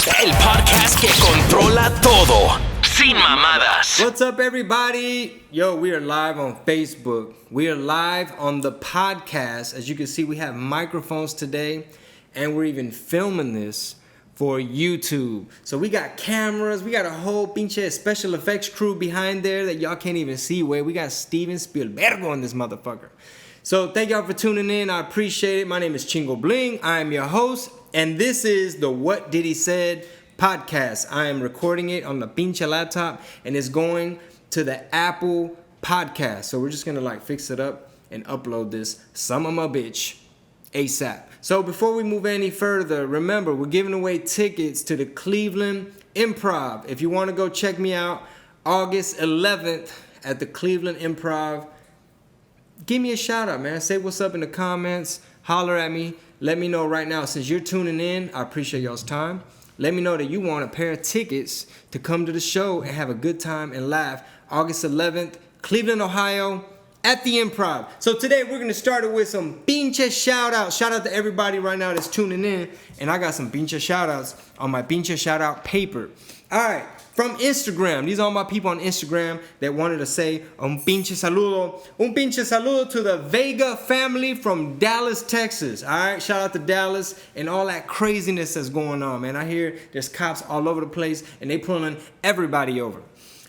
El podcast que controla todo. Sin mamadas. What's up, everybody? Yo, we are live on Facebook. We are live on the podcast. As you can see, we have microphones today, and we're even filming this for YouTube. So we got cameras. We got a whole pinche special effects crew behind there that y'all can't even see. We got Steven Spielberg on this motherfucker. So thank y'all for tuning in. I appreciate it. My name is Chingo Bling. I am your host, and this is the What Did He Said podcast. I am recording it on the pinche laptop, and it's going to the Apple podcast. So we're just gonna fix it up and upload this son of a bitch ASAP. So before we move any further, remember we're giving away tickets to the Cleveland Improv. If you want to go check me out, August 11th at the Cleveland Improv. Give me a shout out, man. Say what's up in the comments. Holler at me. Let me know right now. Since you're tuning in, I appreciate y'all's time. Let me know that you want a pair of tickets to come to the show and have a good time and laugh. August 11th, Cleveland, Ohio, at the Improv. So today we're going to start it with some pinche shout outs. Shout out to everybody right now that's tuning in. And I got some pinche shout outs on my pinche shout out paper. All right. From Instagram, these are all my people on Instagram that wanted to say un pinche saludo to the Vega family from Dallas, Texas. All right, shout out to Dallas and all that craziness that's going on, man. I hear there's cops all over the place and they pulling everybody over.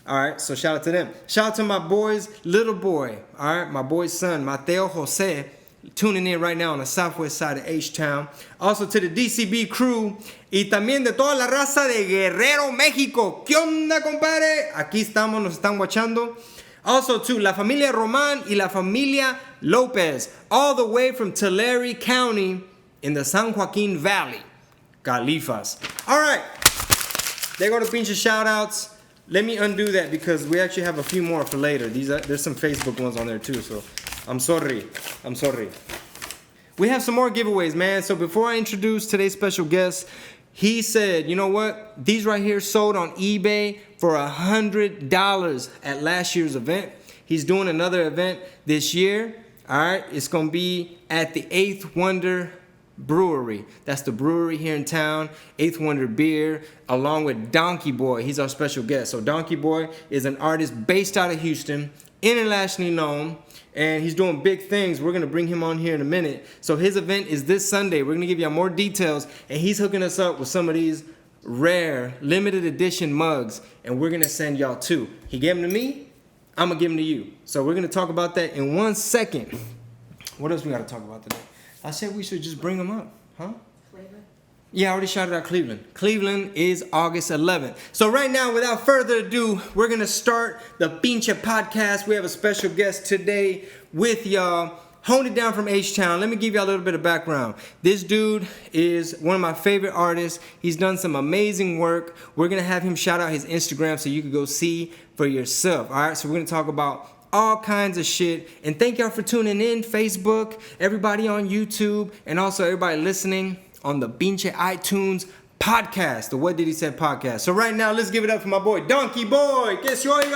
All right, so shout out to them. Shout out to my boy's little boy, all right, my boy's son, Mateo Jose, tuning in right now on the southwest side of H-Town. Also to the DCB crew y también de toda la raza de Guerrero, México. ¿Qué onda, compadre? Aquí estamos, nos están watchando. Also to La Familia Roman y La Familia Lopez, all the way from Tulare County in the San Joaquin Valley. Califas. All right, there go the pinche shout outs. Let me undo that because we actually have a few more for later. There's some Facebook ones on there too, so I'm sorry. We have some more giveaways, man. So before I introduce today's special guest, he said, you know what? These right here sold on eBay for $100 at last year's event. He's doing another event this year. All right, it's going to be at the Eighth Wonder Brewery. That's the brewery here in town. Eighth Wonder Beer, along with Donkee Boy. He's our special guest. So Donkee Boy is an artist based out of Houston, internationally known, and he's doing big things. We're going to bring him on here in a minute. So his event is this Sunday. We're going to give you more details, and he's hooking us up with some of these rare, limited edition mugs, and we're going to send y'all two. He gave them to me. I'm going to give them to you. So we're going to talk about that in 1 second. What else we got to talk about today? I said we should just bring them up, huh? Flavor? Yeah, I already shouted out Cleveland. Cleveland is August 11th. So right now, without further ado, we're going to start the Pinche Podcast. We have a special guest today with y'all. Honed it down from H-Town. Let me give y'all a little bit of background. This dude is one of my favorite artists. He's done some amazing work. We're going to have him shout out his Instagram so you can go see for yourself. All right, so we're going to talk about all kinds of shit. And thank y'all for tuning in, Facebook, everybody on YouTube, and also everybody listening on the Pinche iTunes podcast, the What Did He Said podcast. So right now, let's give it up for my boy, Donkee Boy. Que se oiga!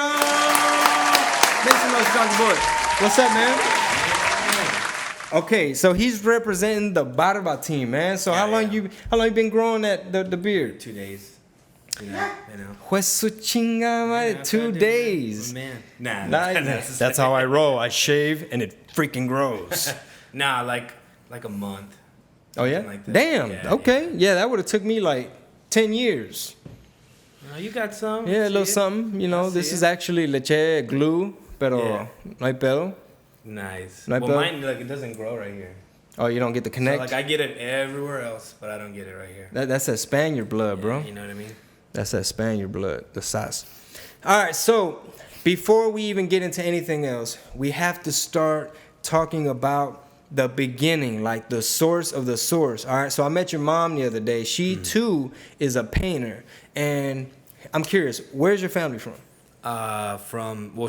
Make some noise, Donkee Boy. What's up, man? Okay, so he's representing the Barba team, man. So how long you been growing the beard? 2 days. Yeah, you know. Hueso chinga, man. 2 days. Man. Nah, that's how I roll. I shave and it freaking grows. Nah, like a month. Oh yeah? Like that. Damn. Yeah, okay. Yeah, that would have took me like 10 years. You got some. Yeah, a little something. You know, this is actually leche glue, pero no hay pedo. Nice. No hay well, pedo. mine it doesn't grow right here. Oh, you don't get the connect? So, I get it everywhere else, but I don't get it right here. That's that Spaniard blood, bro. You know what I mean? That's that Spaniard blood, the sauce. All right, so before we even get into anything else, we have to start talking about the beginning, like the source of the source. All right, so I met your mom the other day. She too is a painter, and I'm curious, where's your family from?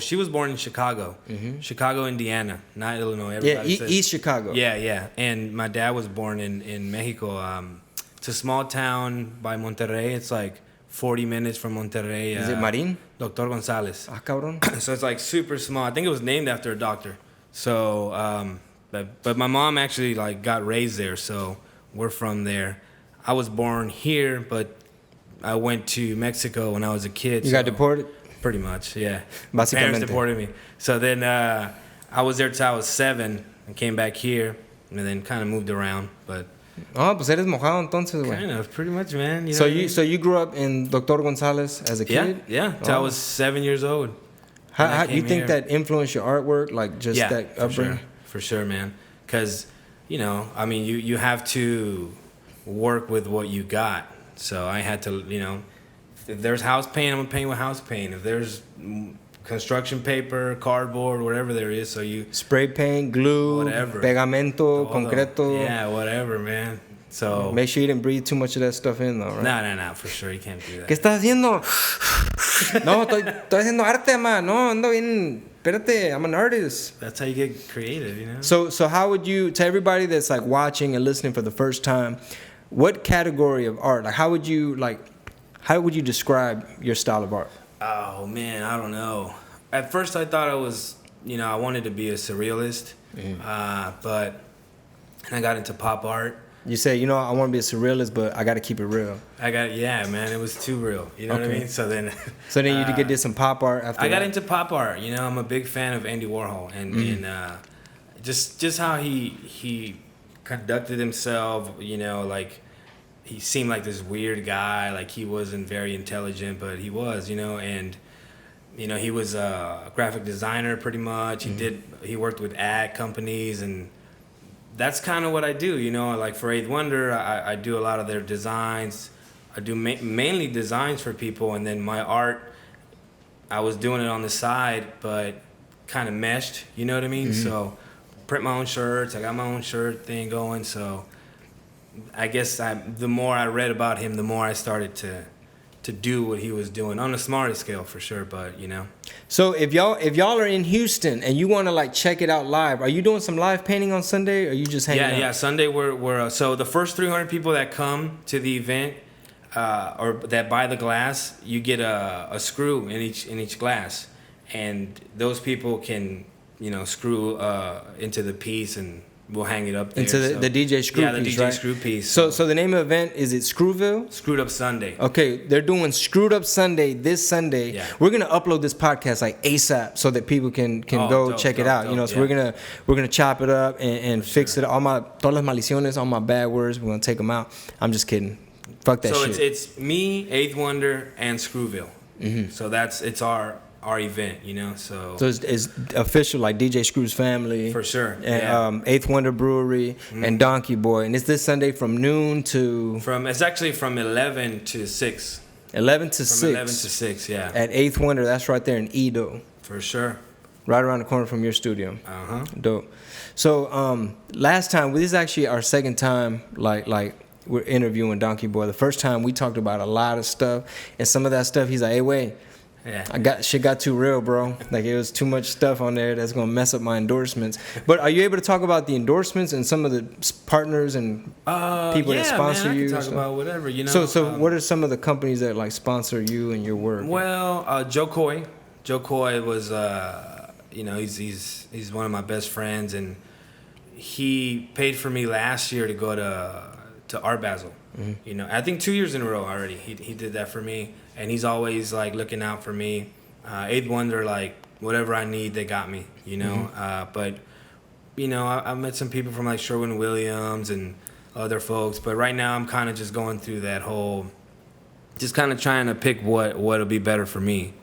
She was born in Chicago, Chicago, Indiana, not Illinois. Everybody says. East Chicago. Yeah, and my dad was born in Mexico. It's a small town by Monterrey. It's like 40 minutes from Monterrey. Is it Marin? Doctor Gonzalez. Ah, cabrón. So it's like super small. I think it was named after a doctor. So, but my mom actually got raised there, so we're from there. I was born here, but I went to Mexico when I was a kid. You got deported? Pretty much, yeah. My parents deported me. So then I was there till I was 7 and came back here and then kind of moved around, but... Oh, pues eres mojado entonces, güey. Kind of, pretty much, man. You know so you grew up in Dr. Gonzalez as a kid? Yeah, till I was 7 years old. How you think that influenced your artwork, like just that upbringing? For sure, man. Because, you know, I mean, you have to work with what you got. So I had to, you know, if there's house paint, I'm going to paint with house paint. If there's construction paper, cardboard, whatever there is, so you... Spray paint, glue, whatever. Pegamento, concreto. Yeah, whatever, man. So... Make sure you didn't breathe too much of that stuff in, though, right? No, for sure, you can't do that. ¿Qué estás haciendo? No, estoy haciendo arte, man. No, ando bien... Espérate, I'm an artist. That's how you get creative, you know? So how would you... To everybody that's, like, watching and listening for the first time, what category of art? Like, how would you describe your style of art? Oh, man, I don't know. At first, I thought I was, you know, I wanted to be a surrealist, but I got into pop art. You say, you know, I want to be a surrealist, but I got to keep it real. Yeah, man, it was too real. You know what I mean? So then you did some pop art after I got into pop art. You know, I'm a big fan of Andy Warhol and just how he conducted himself, you know, like he seemed like this weird guy, like he wasn't very intelligent, but he was, you know, and you know, he was a graphic designer pretty much. He worked with ad companies, and that's kind of what I do, you know, like for Eighth Wonder, I do a lot of their designs. I do mainly designs for people, and then my art, I was doing it on the side, but kind of meshed, you know what I mean? So print my own shirts, I got my own shirt thing going, so I guess the more I read about him, the more I started to do what he was doing on a smaller scale for sure, but you know. So if y'all are in Houston and you want to like check it out live, are you doing some live painting on Sunday, or are you just hanging out? Yeah. Sunday we're so the first 300 people that come to the event or that buy the glass, you get a screw in each glass, and those people can, you know, screw into the piece, and we'll hang it up there. Into the DJ screw piece, yeah, the DJ right? screw piece. So the name of the event, is it Screwville? Screwed Up Sunday. Okay, they're doing Screwed Up Sunday this Sunday. Yeah. We're gonna upload this podcast like ASAP so that people can go check it out. You know, so we're gonna chop it up and fix it. Todas las maldiciones, all my bad words, we're gonna take them out. I'm just kidding. Fuck that shit. So it's me, Eighth Wonder, and Screwville. So it's our event, you know. So it's official, like DJ Screw's family for sure, and Eighth Wonder Brewery and Donkey Boy, and it's this Sunday from noon to it's actually from 11 to 6. 11 to 6. 11 to 6, yeah. At Eighth Wonder, that's right there in Edo. For sure. Right around the corner from your studio. Dope. So last time, this is actually our second time, like we're interviewing Donkey Boy. The first time we talked about a lot of stuff, and some of that stuff he's like, hey, wait. Yeah. Shit got too real, bro. Like it was too much stuff on there that's gonna mess up my endorsements. But are you able to talk about the endorsements and some of the partners and people that sponsor you? Yeah, I can talk about whatever, you know. So what are some of the companies that like sponsor you and your work? Well, Joe Coy was, you know, he's one of my best friends, and he paid for me last year to go to Art Basel. You know, I think 2 years in a row already. He did that for me. And he's always like looking out for me. Eighth Wonder, like whatever I need, they got me. You know, but you know, I met some people from like Sherwin-Williams and other folks. But right now, I'm kind of just going through that whole, just kind of trying to pick what'll be better for me.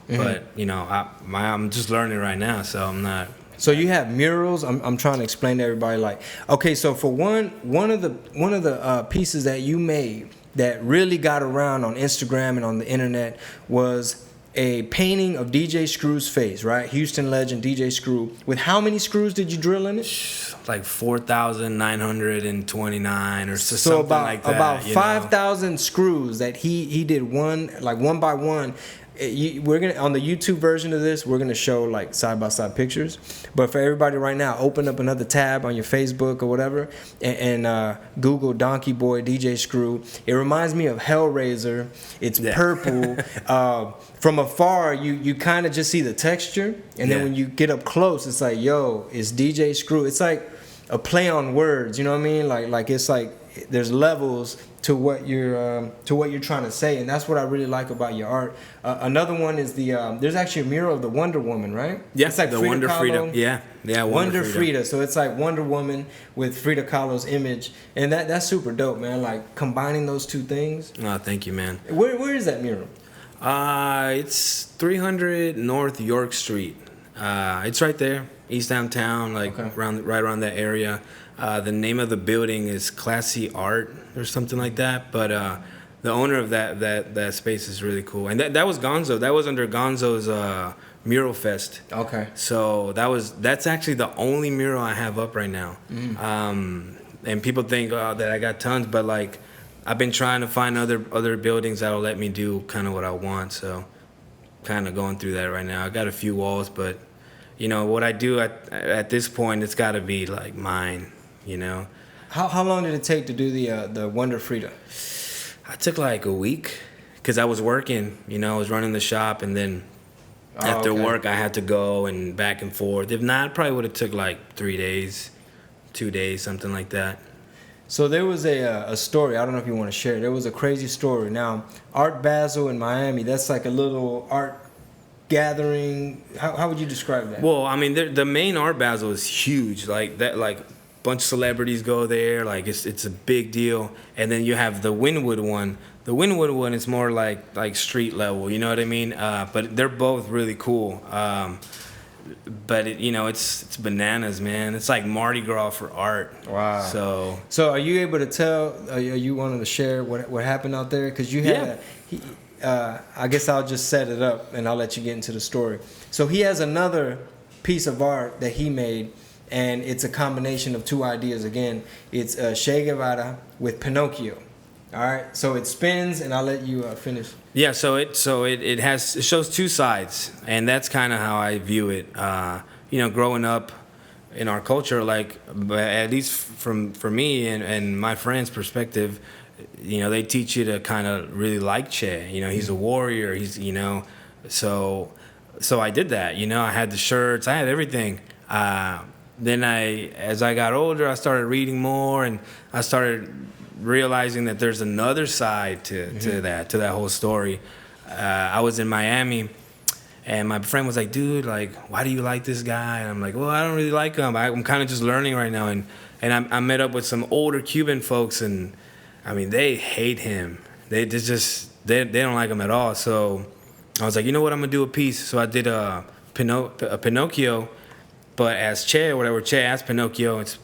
But you know, I'm just learning right now, so I'm not. So you have murals. I'm trying to explain to everybody. Like, okay, so for one of the pieces that you made that really got around on Instagram and on the internet was a painting of DJ Screw's face, right? Houston legend DJ Screw. With how many screws did you drill in it? Like 4,929 or something like that. About 5,000 screws that he did one by one. We're gonna, on the YouTube version of this, we're gonna show like side by side pictures. But for everybody right now, open up another tab on your Facebook or whatever, and Google Donkey Boy DJ Screw. It reminds me of Hellraiser. It's purple. From afar, you kind of just see the texture, and then when you get up close, it's like, yo, it's DJ Screw. It's like a play on words. You know what I mean? Like it's like there's levels to what you're trying to say, and that's what I really like about your art. Another one is there's actually a mural of the Wonder Woman, right? Yeah, it's like the Frida Wonder Kahlo. Frida. Yeah, Wonder Frida. So it's like Wonder Woman with Frida Kahlo's image, and that's super dope, man. Like combining those two things. Oh, thank you, man. Where is that mural? It's 300 North York Street. It's right there, East Downtown, like right around that area. The name of the building is Classy Art or something like that. But the owner of that space is really cool. And that was Gonzo. That was under Gonzo's Mural Fest. Okay. So that's actually the only mural I have up right now. And people think that I got tons, but like I've been trying to find other buildings that'll let me do kind of what I want. So kind of going through that right now. I got a few walls, but you know what I do at this point, it's got to be like mine. You know. How long did it take to do the Wonder Frida? I took like a week because I was working. You know, I was running the shop, and then after work I had to go and back and forth. If not, it probably would have took like 3 days, 2 days, something like that. So there was a story. I don't know if you want to share it. There was a crazy story. Now, Art Basel in Miami, that's like a little art gathering. How would you describe that? Well, I mean, the main Art Basel is huge. Like that, like bunch of celebrities go there. Like it's a big deal. And then you have the Wynwood one. The Wynwood one is more like street level. You know what I mean? But they're both really cool. But it's bananas, man. It's like Mardi Gras for art. Wow. So are you able to tell? Are you wanting to share what happened out there? Because you had, I guess I'll just set it up and I'll let you get into the story. So he has another piece of art that he made, and it's a combination of two ideas. Again, it's Che Guevara with Pinocchio. All right. So it spins, and I'll let you finish. Yeah, so it shows two sides, and that's kind of how I view it. Growing up in our culture, like at least for me and my friends' perspective, they teach you to kind of really like Che. He's a warrior. So I did that. I had the shirts, I had everything. Then as I got older, I started reading more, and I started realizing that there's another side to that whole story. I was in Miami, and my friend was like, dude, like, why do you like this guy? And I'm like, well, I don't really like him. I'm kind of just learning right now. And I met up with some older Cuban folks, and I mean, they hate him. They don't like him at all. So I was like, you know what, I'm gonna do a piece. So I did a Pinocchio, but as Che or whatever. Che as Pinocchio, it's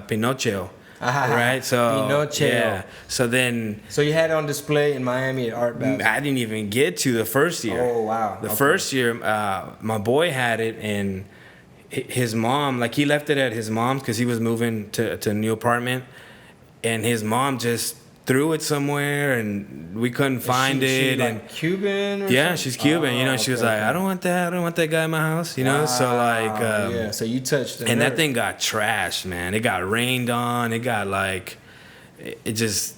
Pinocchio. Right, so Pinocchio. Yeah. So you had it on display in Miami at Art Basel. I didn't even get to the first year. Oh wow! The first year, my boy had it, and his mom, like he left it at his mom's because he was moving to a new apartment, and his mom just threw it somewhere, and we couldn't find it. She and like Cuban? Or yeah, something? she's Cuban. She was like, I don't want that guy in my house. Wow. So like, so you touched it. And that thing got trashed, man. It got rained on. It got like, it just,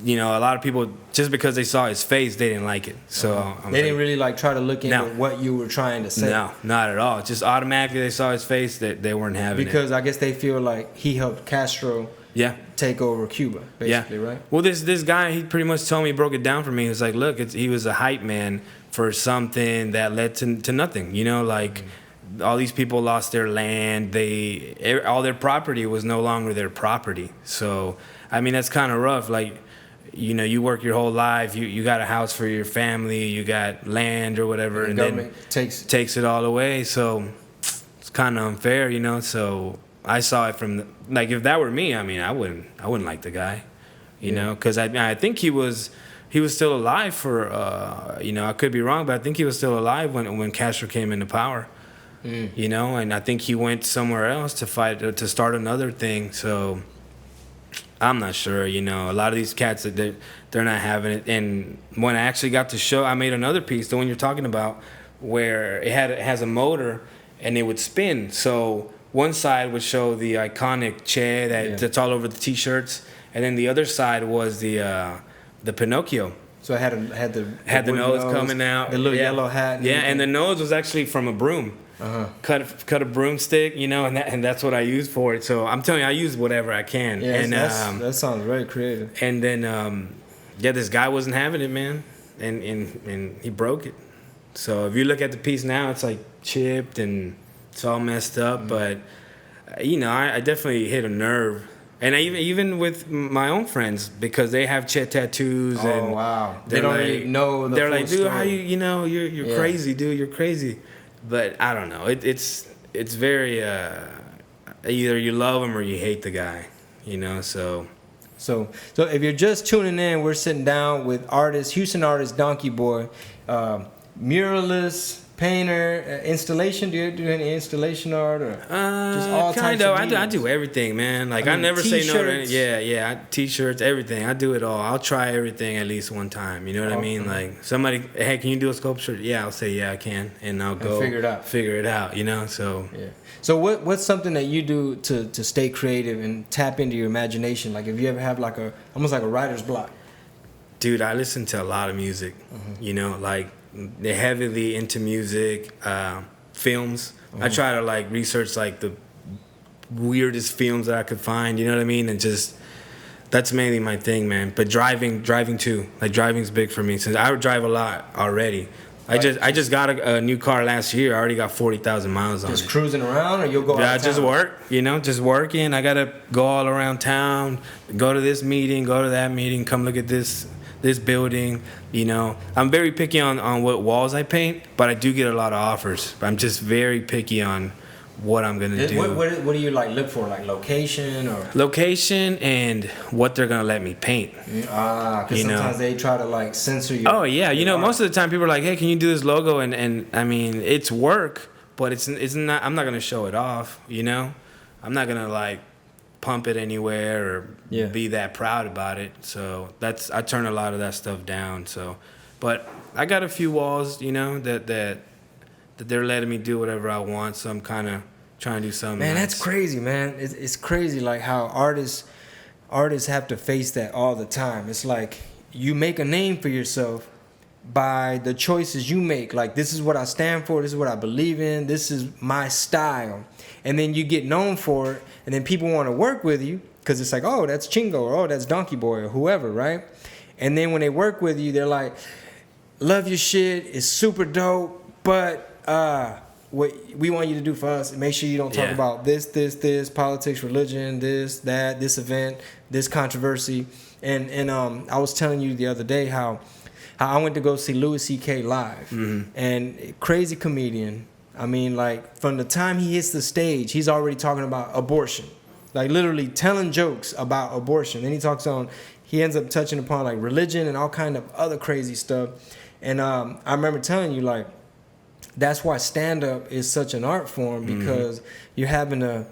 a lot of people, just because they saw his face, they didn't like it. So they didn't really like try to look into what you were trying to say. No, not at all. Just automatically they saw his face, that they weren't having because I guess they feel like he helped Castro. Yeah. Take over Cuba, basically, right? Well, this guy, he pretty much told me, broke it down for me. He was like, look, he was a hype man for something that led to nothing. All these people lost their land. All their property was no longer their property. So, I mean, that's kind of rough. Like, you work your whole life. You got a house for your family. You got land or whatever. And then takes it all away. So, it's kind of unfair, So, I saw it from like, if that were me, I mean, I wouldn't like the guy, because I think he was still alive for I could be wrong, but I think he was still alive when Castro came into power, and I think he went somewhere else to start another thing. So I'm not sure, a lot of these cats that they're not having it. And when I actually got to show, I made another piece, the one you're talking about, where it has a motor and it would spin. So one side would show the iconic Che that's all over the T-shirts, and then the other side was the Pinocchio. So it had the nose coming out, the little yellow hat. And the nose was actually from a broom. cut a broomstick, you know, and that's what I use for it. So I'm telling you, I use whatever I can. Yeah, and that sounds very creative. And then this guy wasn't having it, man, and he broke it. So if you look at the piece now, it's like chipped and it's all messed up. But you know, I definitely hit a nerve. And even with my own friends, because they have chest tattoos. Oh, wow. They don't really know the They're full like, dude, story. how you're crazy, dude. You're crazy. But I don't know. It's very either you love him or you hate the guy, you know. So if you're just tuning in, we're sitting down with Houston artist Donkee Boy, muralist, painter, installation. Do you do any installation art or just all types of I do everything, man. Like I mean, never say no to t-shirts, everything. I do it all. I'll try everything at least one time. You know what I mean? Like somebody, hey, can you do a sculpture? Yeah, I'll say yeah, I can, and I'll go figure it out. You know, so yeah. So what's something that you do to stay creative and tap into your imagination? Like if you ever have like almost like a writer's block. Dude, I listen to a lot of music. You know, like. They're heavily into music, films. I try to like research like the weirdest films that I could find, you know what I mean? And just that's mainly my thing, man. But driving too. Like driving's big for me since I drive a lot already. I just got a new car last year. I already got 40,000 miles on it. Just cruising around, or you'll go out of town? Just work, you know, just working. I gotta go all around town, go to this meeting, go to that meeting, come look at this building, you know. I'm very picky on what walls I paint, but I do get a lot of offers. I'm just very picky on what I'm gonna do. What do you like look for? Like location or location and what they're gonna let me paint. Because sometimes they try to like censor you. Oh yeah, you know, most of the time people are like, hey, can you do this logo? And I mean, it's work, but it's not. I'm not gonna show it off. You know, I'm not gonna like pump it anywhere or be that proud about it. So I turn a lot of that stuff down. So, but I got a few walls, you know, that they're letting me do whatever I want. So I'm kind of trying to do something. Man, nice. that's crazy, man. It's crazy like how artists have to face that all the time. It's like you make a name for yourself by the choices you make. Like, this is what I stand for, this is what I believe in, this is my style. And then you get known for it, and then people want to work with you because it's like, oh, that's Chingo, or oh, that's Donkee Boy, or whoever, right? And then when they work with you, they're like, love your shit, it's super dope, but what we want you to do for us, make sure you don't talk about this, politics, religion, this, that, this event, this controversy. And I was telling you the other day how I went to go see Louis C.K. live, and crazy comedian. I mean, like, from the time he hits the stage, he's already talking about abortion, like literally telling jokes about abortion. Then he ends up touching upon like religion and all kind of other crazy stuff. And I remember telling you, like, that's why stand-up is such an art form, because you're having to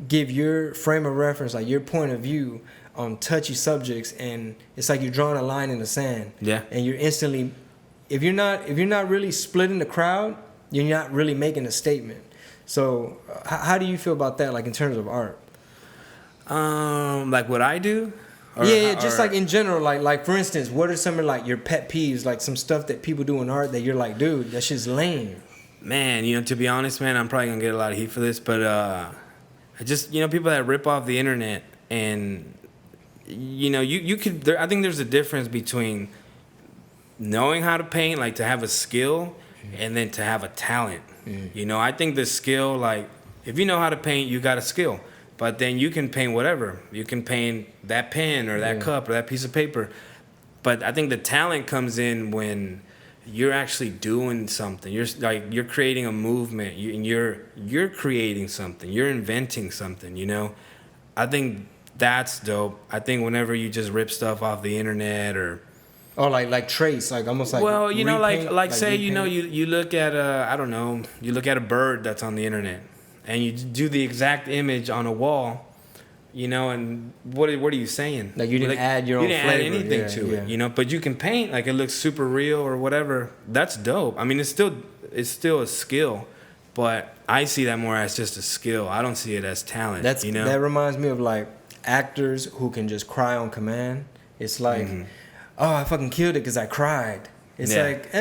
give your frame of reference, like your point of view on touchy subjects, and it's like you're drawing a line in the sand. Yeah. And you're instantly, if you're not really splitting the crowd, you're not really making a statement. So how do you feel about that, like in terms of art? Like what I do? Just like in general, like for instance, what are some of like your pet peeves, like some stuff that people do in art that you're like, dude, that shit's lame? Man, you know, to be honest, man, I'm probably gonna get a lot of heat for this, but I just, you know, people that rip off the internet, and you know, you could. I think there's a difference between knowing how to paint, like to have a skill, and then to have a talent. You know, I think the skill, like if you know how to paint, you got a skill. But then you can paint whatever. You can paint that pen or that cup or that piece of paper. But I think the talent comes in when you're actually doing something. You're creating a movement. You're creating something. You're inventing something. You know, I think that's dope. I think whenever you just rip stuff off the internet or like trace, like almost like, well, you know, repaint, like say repaint. You know, you look at I don't know, you look at a bird that's on the internet, and you do the exact image on a wall, you know, and what are you saying? Like you didn't add your own flavor. You didn't add anything to it, you know, but you can paint, like it looks super real or whatever. That's dope. I mean, it's still a skill, but I see that more as just a skill. I don't see it as talent, you know? That reminds me of like actors who can just cry on command. It's like, oh, I fucking killed it because I cried. It's like,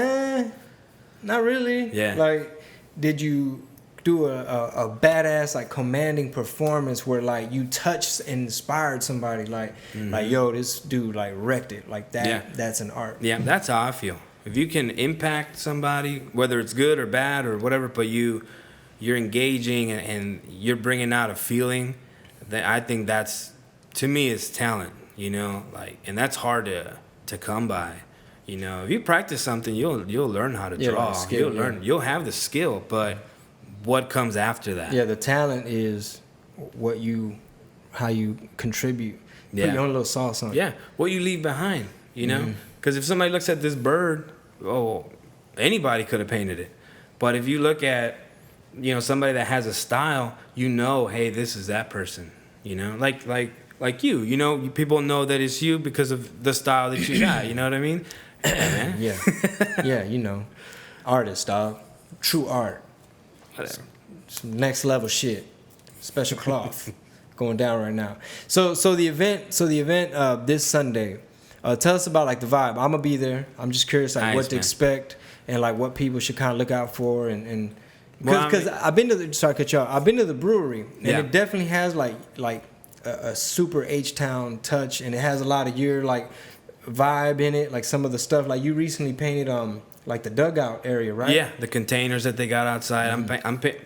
not really. Yeah. Like, did you do a badass like commanding performance where like you touched and inspired somebody like yo, this dude like wrecked it like that. Yeah. That's an art. Yeah, that's how I feel. If you can impact somebody, whether it's good or bad or whatever, but you're engaging and you're bringing out a feeling, then I think that's, to me, is talent. You know, like, and that's hard to come by. You know, if you practice something, you'll learn how to draw. Like skill, You'll have the skill, but what comes after that? Yeah, the talent is how you contribute. Put your own little sauce on it. Yeah, what you leave behind, you know? Because if somebody looks at this bird, anybody could have painted it. But if you look at, you know, somebody that has a style, you know, hey, this is that person, you know? Like you, you know, people know that it's you because of the style that you got, you know what I mean? Yeah. Yeah, you know. Artist, dog. True art. Whatever. Some next level shit. Special cloth going down right now. So the event this Sunday. Tell us about like the vibe. I'm gonna be there. I'm just curious like what to expect and like what people should kind of look out for and because I've been to the brewery and it definitely has like a super H-Town touch and it has a lot of your like vibe in it, like some of the stuff like you recently painted like the dugout area, right? Yeah, the containers that they got outside.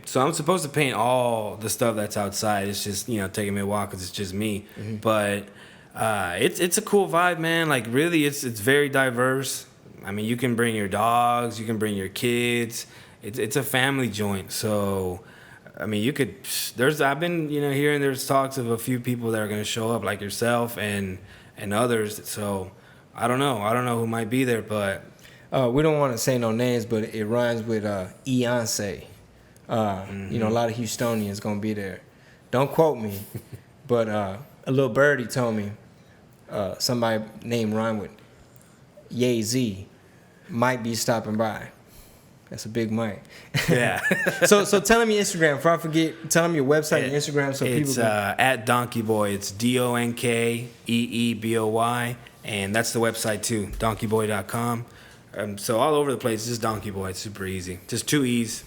So I'm supposed to paint all the stuff that's outside. It's just, you know, taking me a while because it's just me. But it's a cool vibe, man. Like really, it's very diverse. I mean, you can bring your dogs, you can bring your kids. It's a family joint. So I mean, you could. I've been, you know, hearing there's talks of a few people that are gonna show up, like yourself and others. So I don't know who might be there, but. We don't want to say no names, but it rhymes with Beyonce. You know, a lot of Houstonians gonna be there. Don't quote me, but a little birdie told me somebody named rhyme with Ye-Z might be stopping by. That's a big mic. Yeah. so tell them your Instagram before I forget. Tell them your website and Instagram so people. It's at Donkee Boy. It's DonkeeBoy, and that's the website too. DonkeeBoy.com. So all over the place, just Donkee Boy. It's super easy. Just 2 E's.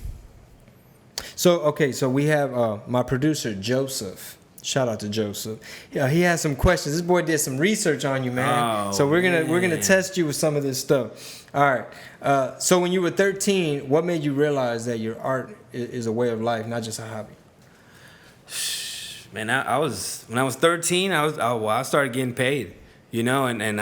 So we have my producer Joseph. Shout out to Joseph. Yeah, he has some questions. This boy did some research on you, man. So we're gonna test you with some of this stuff. All right. So when you were 13, what made you realize that your art is a way of life, not just a hobby? Man, when I was 13, I started getting paid, you know, and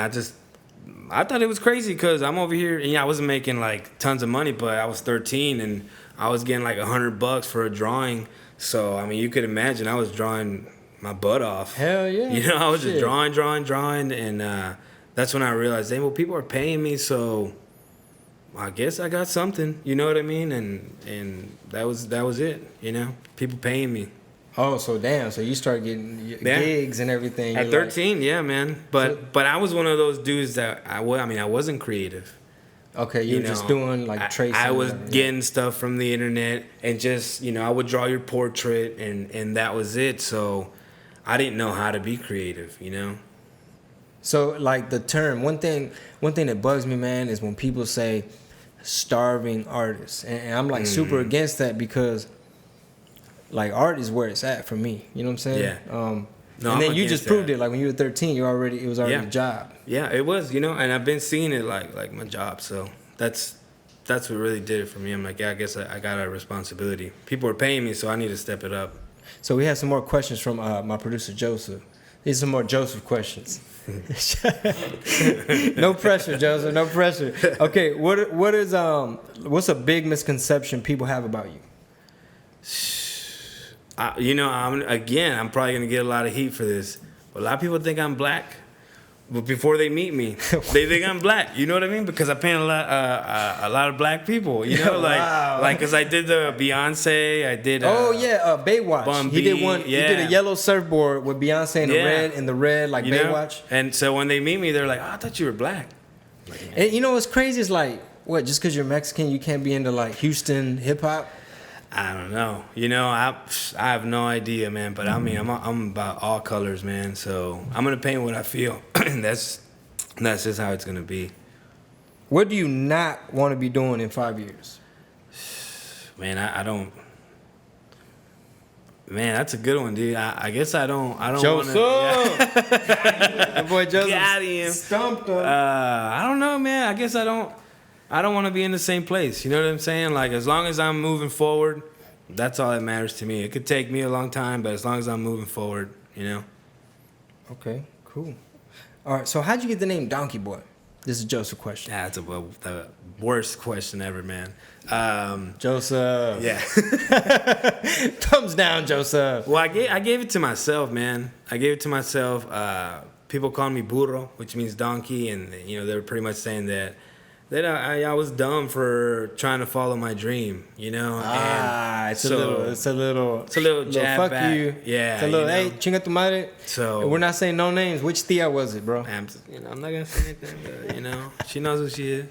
I thought it was crazy because I'm over here and I wasn't making like tons of money, but I was 13 and I was getting like $100 for a drawing. So I mean, you could imagine I was drawing my butt off. Hell yeah! You know, I was just drawing, and that's when I realized, hey, well, people are paying me, so I guess I got something. You know what I mean? And that was it. You know, people paying me. Oh, so damn! So you start getting gigs and everything at 13, yeah, man. But I was one of those dudes that I wasn't creative. Okay, you were just doing like tracing. I was getting stuff from the internet and just, you know, I would draw your portrait and that was it. So I didn't know how to be creative, you know. So like the term, one thing that bugs me, man, is when people say starving artists, and I'm like super against that because. Like art is where it's at for me. You know what I'm saying? Yeah. And then you just proved it. Like when you were 13, it was already a job. Yeah, it was. You know, and I've been seeing it like my job. So that's what really did it for me. I'm like, yeah, I guess I got a responsibility. People are paying me, so I need to step it up. So we have some more questions from my producer Joseph. These are some more Joseph questions. No pressure, Joseph. No pressure. Okay, what's a big misconception people have about you? You know, I'm probably gonna get a lot of heat for this, but a lot of people think I'm black. But before they meet me, they think I'm black. You know what I mean? Because I paint a lot of black people. You know, like because I did the Beyonce. I did. Baywatch. Bun he did one. Yeah. He did a yellow surfboard with Beyonce in the red, like you Baywatch. Know? And so when they meet me, they're like, "Oh, I thought you were black." Like, and you know what's crazy is like, what? Just because you're Mexican, you can't be into like Houston hip hop. I don't know. You know, I have no idea, man. But I mean, I'm about all colors, man. So I'm gonna paint what I feel. that's just how it's gonna be. What do you not want to be doing in 5 years? Man, I don't. Man, that's a good one, dude. I guess I don't Joseph. The boy Joseph Got him. stumped him. I don't know, man. I guess I don't want to be in the same place. You know what I'm saying? Like, as long as I'm moving forward, that's all that matters to me. It could take me a long time, but as long as I'm moving forward, you know. Okay, cool. All right, so how'd you get the name Donkey Boy? This is Joseph question. That's the worst question ever, man. Joseph. Yeah. Thumbs down, Joseph. Well, I gave it to myself, man. I gave it to myself. People call me burro, which means donkey, and they were pretty much saying that I was dumb for trying to follow my dream, It's a little jab fuck back. you. Yeah, It's a little, hey, chinga tu madre. So And we're not saying no names. Which tia was it, bro? I'm not gonna say anything, but she knows who she is.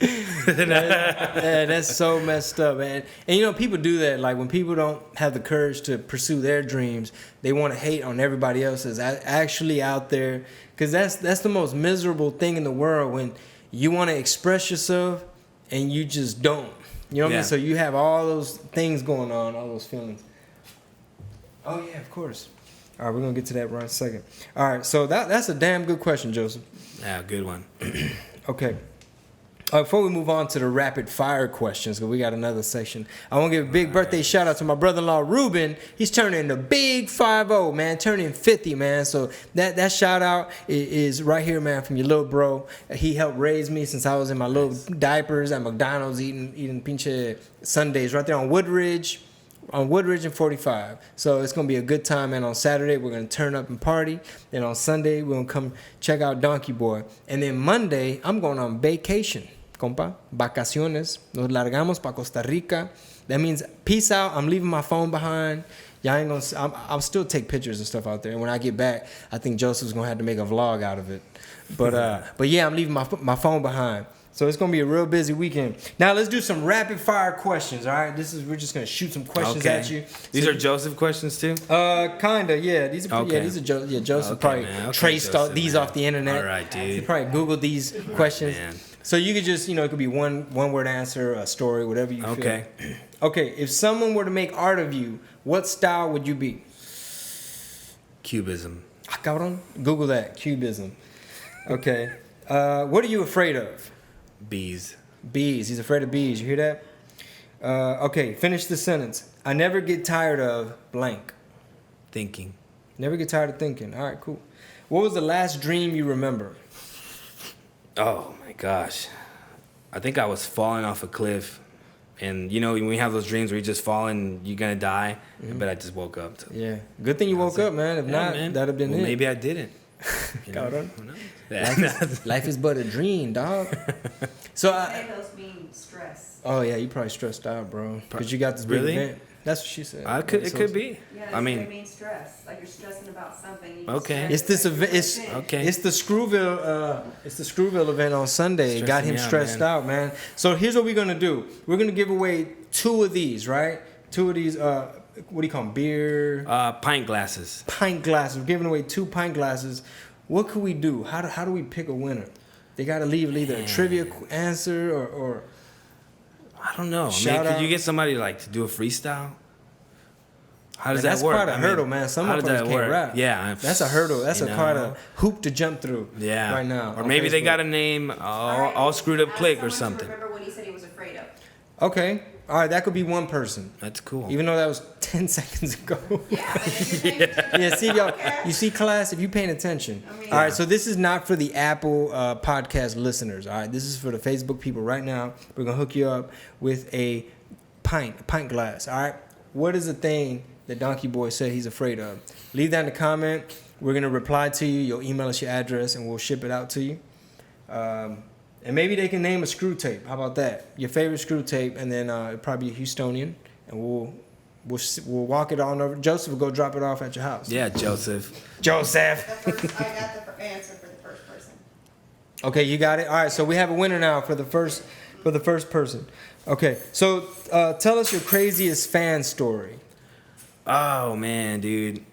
Yeah, that's so messed up, man. And people do that. Like when people don't have the courage to pursue their dreams, they want to hate on everybody else that's actually out there. Because that's the most miserable thing in the world, when you want to express yourself and you just don't. You know what I mean? So you have all those things going on, all those feelings. Oh yeah, of course. All right, we're gonna get to that right in a second. All right, so that's a damn good question, Joseph. Yeah, good one. Okay. Before we move on to the rapid fire questions, because we got another section, I want to give a big birthday shout out to my brother-in-law Ruben. He's turning the big 50, man, turning 50, man. So that shout out is right here, man, from your little bro. He helped raise me since I was in my little diapers at McDonald's eating pinche Sundays right there on Woodridge and 45. So it's going to be a good time, man. On Saturday, we're going to turn up and party. Then on Sunday, we're going to come check out Donkey Boy. And then Monday, I'm going on vacation. Compa, vacaciones. Nos largamos para Costa Rica. That means peace out. I'm leaving my phone behind. Y'all ain't gonna. I'll still take pictures and stuff out there. And when I get back, I think Joseph's gonna have to make a vlog out of it. But yeah, I'm leaving my phone behind. So it's gonna be a real busy weekend. Now let's do some rapid fire questions. All right, we're just gonna shoot some questions at you. These are Joseph questions too. Kinda, yeah. These are Joseph probably traced these off the internet. All right, dude. He probably Googled these questions. Man. So you could just, it could be one word answer, a story, whatever you feel. Okay, if someone were to make art of you, what style would you be? Cubism. Cabrón. Google that, cubism. Okay. What are you afraid of? Bees. Bees. He's afraid of bees. You hear that? Okay, finish the sentence. I never get tired of blank. Thinking. Never get tired of thinking. All right, cool. What was the last dream you remember? Oh my gosh. I think I was falling off a cliff. And when we have those dreams where you just fall and you're gonna die, but I just woke up. Yeah. Good thing you woke up, man. If not, that'd have been it. Maybe I didn't. Who knows? Life is but a dream, dog. So those mean stress. Oh yeah, you probably stressed out, bro. Because you got this big event. That's what she said. It could be. Yeah, it means stress. Like you're stressing about something. Okay. It's this event. It's the Screwville. It's the Screwville event on Sunday. It got him stressed out, man. So here's what we're gonna do. We're gonna give away 2 of these, right? 2 of these. What do you call them? Beer. Pint glasses. Pint glasses. We're giving away 2 pint glasses. What could we do? How do we pick a winner? They gotta leave either a trivia answer or I don't know. Could you get somebody to do a freestyle? How does that work? That's quite a hurdle, man. Some of us can't rap. Yeah, that's a hurdle. That's quite a hoop to jump through. Yeah, right now. Or maybe they got a name all screwed up click or something. Remember what he said he was afraid of. Okay, all right. That could be one person. That's cool. Even though that was 10 seconds ago. Yeah. See y'all. You see, class, if you paying attention. All right. So this is not for the Apple podcast listeners. All right. This is for the Facebook people right now. We're gonna hook you up with a pint glass. All right. What is the thing that Donkey Boy said he's afraid of? Leave that in the comment. We're gonna reply to you. You'll email us your address and we'll ship it out to you. And maybe they can name a screw tape. How about that? Your favorite screw tape, and then it'll probably be a Houstonian, and we'll walk it on over. Joseph will go drop it off at your house. Yeah, Joseph. I got the answer for the first person. Okay, you got it. All right, so we have a winner now for the first person. Okay, so tell us your craziest fan story. Oh man, dude.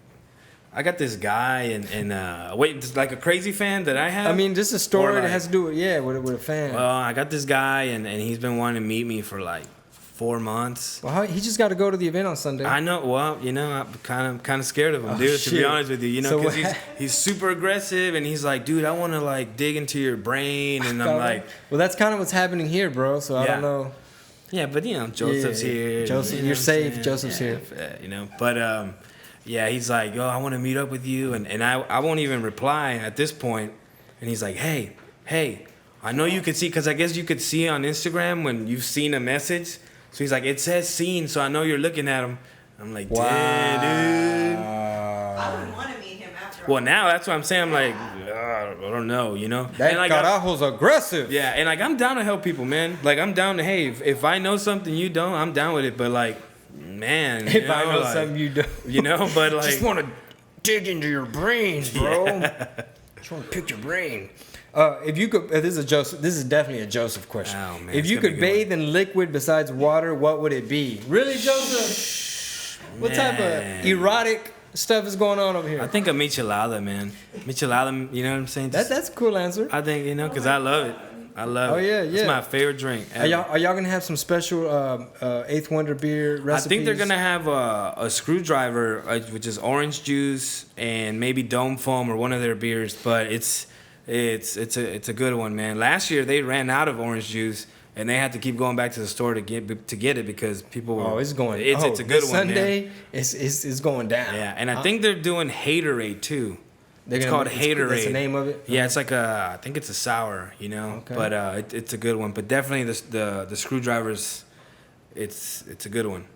I got this guy and wait, like a crazy fan that I have? I mean, just a story that has to do with a fan. Well, I got this guy and he's been wanting to meet me for 4 months. Well, he just got to go to the event on Sunday. I know. Well, I'm kind of scared of him, dude. To shit. be honest with you, because So he's super aggressive, and he's like, dude, I want to like dig into your brain, and I'm like, well, that's kind of what's happening here, bro. So I don't know. Yeah, but Joseph's here. Joseph, you're safe. Joseph's here. But he's like, yo, I want to meet up with you, and I won't even reply at this point. And he's like, hey, I know you could see, because I guess you could see on Instagram when you've seen a message. So he's like, it says seen, so I know you're looking at him. I'm like, wow, dude. I wouldn't want to meet him after all. Well, now that's what I'm saying. I'm like, I don't know, That and like, carajo's aggressive. yeah, and like I'm down to help people, man. Like I'm down to, hey, if I know something you don't, I'm down with it. But like, man, If I know something you don't, but like, just want to dig into your brains, bro. Just want to pick your brain. If you could, this is definitely a Joseph question. Oh, man, if you could bathe in liquid besides water, what would it be? Really, Joseph? What type of erotic stuff is going on over here? I think a michelada, man. Michelada, you know what I'm saying? That's a cool answer. I think, because I love it. I love it. Yeah. It's my favorite drink. Are y'all gonna have some special Eighth Wonder beer recipes? I think they're gonna have a screwdriver, which is orange juice and maybe Dome Foam or one of their beers. But it's a good one, man. Last year they ran out of orange juice and they had to keep going back to the store to get it because people were. Oh, it's going. It's a good one. Sunday, man. it's going down. Yeah, and I think they're doing Haterade too. It's called Haterade. That's the name of it? Yeah, it's like I think it's a sour, Okay. But it's a good one. But definitely the screwdrivers, it's a good one.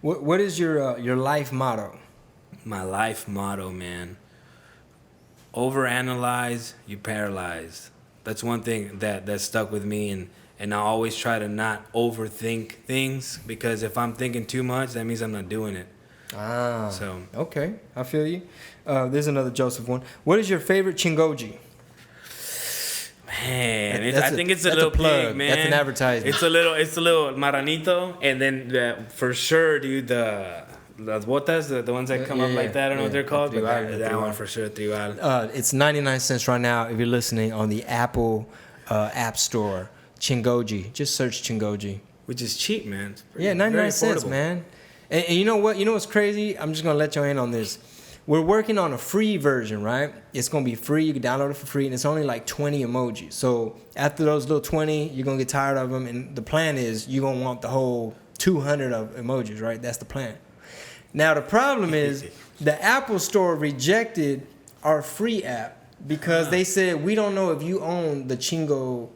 What is your life motto? My life motto, man. Overanalyze, you paralyze. That's one thing that stuck with me, and I always try to not overthink things, because if I'm thinking too much, that means I'm not doing it. Ah. So okay, I feel you. There's another Joseph one. What is your favorite Chingoji? Man, I think it's a little plug. pig, man. That's an advertisement. It's a little maranito, and then for sure, dude, the botas, the ones that come up like that. I don't know what they're called, but that one for sure, tribal. It's 99 cents right now if you're listening on the Apple App Store. Chingoji. Just search Chingoji. Which is cheap, man. Yeah, 99 cents, man. And you know what? You know what's crazy? I'm just going to let you in on this. We're working on a free version, right? It's going to be free. You can download it for free, and it's only like 20 emojis. So after those little 20, you're going to get tired of them, and the plan is you're going to want the whole 200 of emojis, right? That's the plan. Now, the problem is the Apple Store rejected our free app because they said, we don't know if you own the Chingo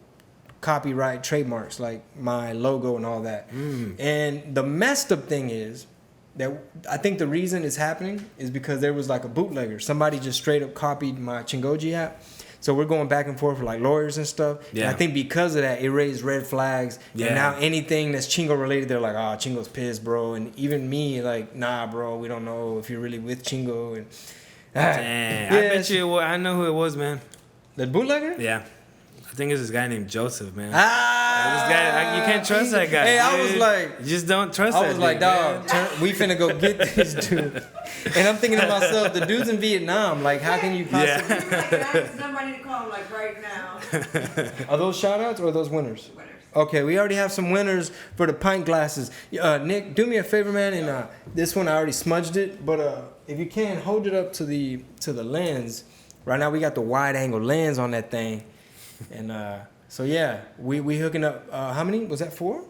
copyright trademarks, like my logo and all that. And the messed up thing is that I think the reason it's happening is because there was like a bootlegger. Somebody just straight up copied my Chingoji app. So we're going back and forth with like lawyers and stuff. Yeah. And I think because of that, it raised red flags. Yeah. And now anything that's Chingo related, they're like, oh, Chingo's pissed, bro. And even me, like, nah, bro, we don't know if you're really with Chingo. And Damn. I bet you, I know who it was, man. The bootlegger? Yeah. I think it's this guy named Joseph, man. Ah, this guy, you can't trust that guy. Hey, dude. I was like, you just don't trust that. I was like, dog, we finna go get this dude. And I'm thinking to myself, the dude's in Vietnam. Like, how can you possibly? Yeah. Somebody to call him like right now. Are those shout outs or are those winners? Winners. Okay, we already have some winners for the pint glasses. Nick, do me a favor, man, and this one I already smudged it, but if you can, hold it up to the lens. Right now we got the wide angle lens on that thing. And so yeah, we hooking up. How many was that? 4?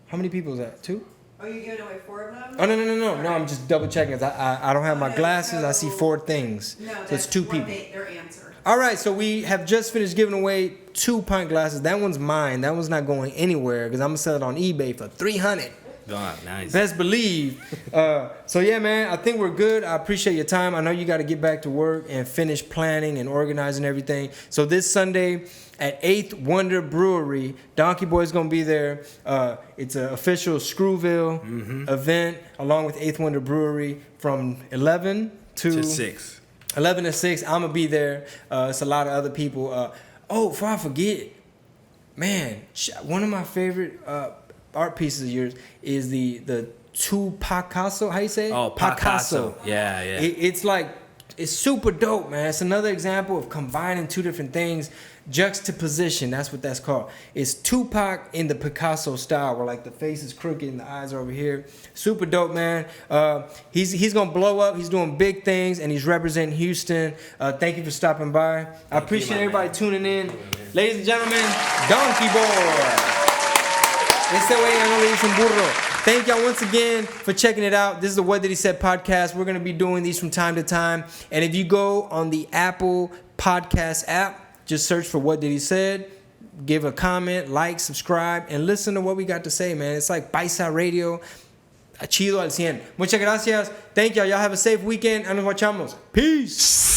How many people is that? 2? Oh, you giving away 4 of them? Oh no! I'm just double checking. I don't have my glasses. I see 4 things. No, so it's 2 people. Their answer. All right, so we have just finished giving away 2 pint glasses. That one's mine. That one's not going anywhere because I'm gonna sell it on eBay for $300. God, nice. Best believe. So yeah, man, I think we're good. I appreciate your time. I know you got to get back to work and finish planning and organizing everything. So this Sunday at 8th Wonder Brewery, Donkey Boy's gonna be there. It's an official Screwville event along with 8th Wonder Brewery from 11 to 6. 11 to 6. I'm gonna be there. It's a lot of other people. Before I forget, man, one of my favorite art pieces of yours is the Picasso. How you say it? Oh, Picasso. Yeah. It's super dope, man. It's another example of combining 2 different things. juxtaposition. That's what that's called. It's Tupac in the Picasso style, where like the face is crooked and the eyes are over here. Super dope, man. He's gonna blow up. He's doing big things, and he's representing Houston. Thank you for stopping by. I appreciate everybody tuning in. Ladies and gentlemen, Donkey Boy. Ese güey no le dicen burro. Thank y'all once again for checking it out. This is the What Did He Said podcast. We're going to be doing these from time to time. And if you go on the Apple Podcast app, just search for What Did He Said. Give a comment, like, subscribe, and listen to what we got to say, man. It's like Paisa Radio. Chido al 100. Muchas gracias. Thank y'all. Y'all have a safe weekend. And nos vachamos. Peace.